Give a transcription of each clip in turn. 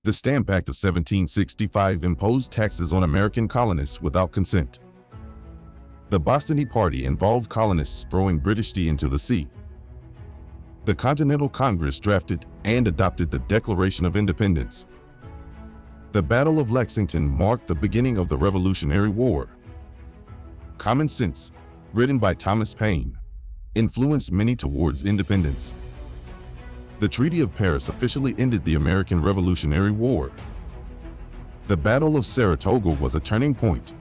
The Stamp Act of 1765 imposed taxes on American colonists without consent. The Boston Tea Party involved colonists throwing British tea into the sea. The Continental Congress drafted and adopted the Declaration of Independence. The Battle of Lexington marked the beginning of the Revolutionary War. Common Sense, written by Thomas Paine, influenced many towards independence. The Treaty of Paris officially ended the American Revolutionary War. The Battle of Saratoga was a turning point,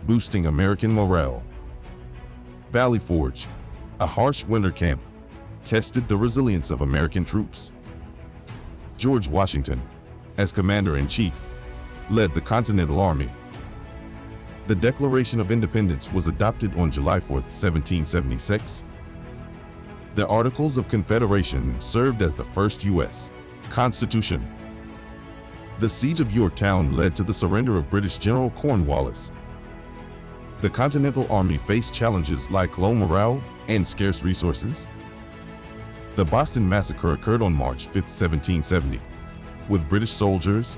boosting American morale. Valley Forge, a harsh winter camp, tested the resilience of American troops. George Washington, as Commander-in-Chief, led the Continental Army. The Declaration of Independence was adopted on July 4, 1776. The Articles of Confederation served as the first U.S. Constitution. The Siege of Yorktown led to the surrender of British General Cornwallis. The Continental Army faced challenges like low morale and scarce resources. The Boston Massacre occurred on March 5, 1770, with British soldiers.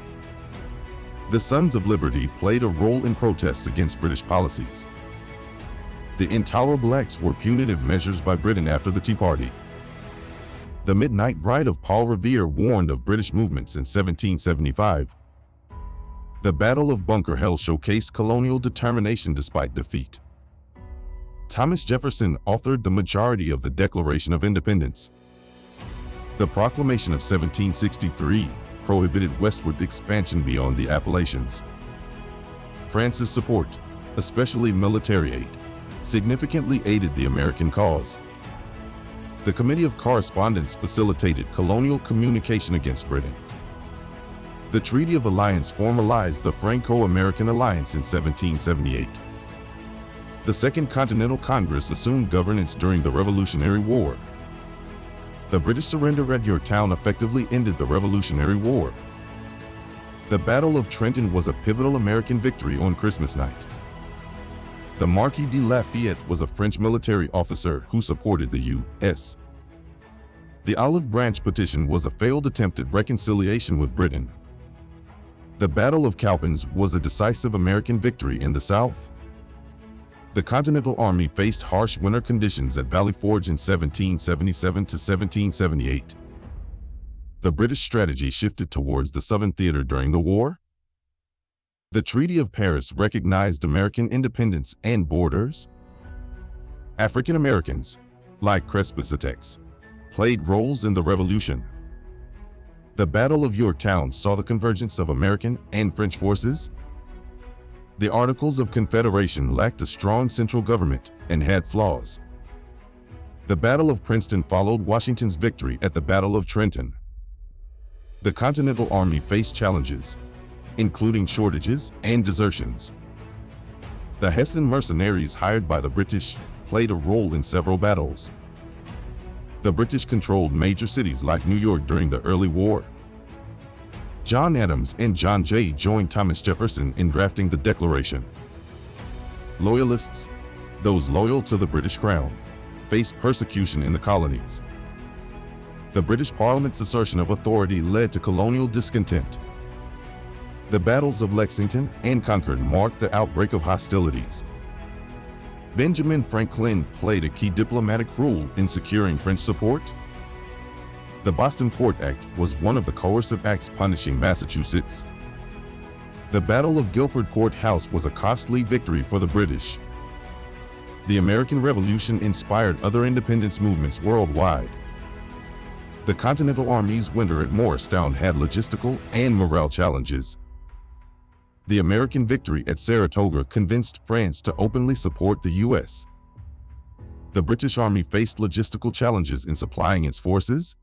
The Sons of Liberty played a role in protests against British policies. The Intolerable Acts were punitive measures by Britain after the Tea Party. The Midnight Ride of Paul Revere warned of British movements in 1775. The Battle of Bunker Hill showcased colonial determination despite defeat. Thomas Jefferson authored the majority of the Declaration of Independence. The Proclamation of 1763 prohibited westward expansion beyond the Appalachians. France's support, especially military aid, significantly aided the American cause. The Committee of Correspondence facilitated colonial communication against Britain. The Treaty of Alliance formalized the Franco-American Alliance in 1778. The Second Continental Congress assumed governance during the Revolutionary War. The British surrender at Yorktown effectively ended the Revolutionary War. The Battle of Trenton was a pivotal American victory on Christmas night. The Marquis de Lafayette was a French military officer who supported the U.S. The Olive Branch Petition was a failed attempt at reconciliation with Britain. The Battle of Cowpens was a decisive American victory in the South. The Continental Army faced harsh winter conditions at Valley Forge in 1777 to 1778. The British strategy shifted towards the Southern theater during the war. The Treaty of Paris recognized American independence and borders. African Americans, like Crespisites, played roles in the Revolution. The Battle of Yorktown saw the convergence of American and French forces. The Articles of Confederation lacked a strong central government and had flaws. The Battle of Princeton followed Washington's victory at the Battle of Trenton. The Continental Army faced challenges, including shortages and desertions. The Hessian mercenaries hired by the British played a role in several battles. The British controlled major cities like New York during the early war. John Adams and John Jay joined Thomas Jefferson in drafting the Declaration. Loyalists, those loyal to the British Crown, faced persecution in the colonies. The British Parliament's assertion of authority led to colonial discontent. The battles of Lexington and Concord marked the outbreak of hostilities. Benjamin Franklin played a key diplomatic role in securing French support. The Boston Port Act was one of the coercive acts punishing Massachusetts. The Battle of Guilford Courthouse was a costly victory for the British. The American Revolution inspired other independence movements worldwide. The Continental Army's winter at Morristown had logistical and morale challenges. The American victory at Saratoga convinced France to openly support the U.S. The British Army faced logistical challenges in supplying its forces.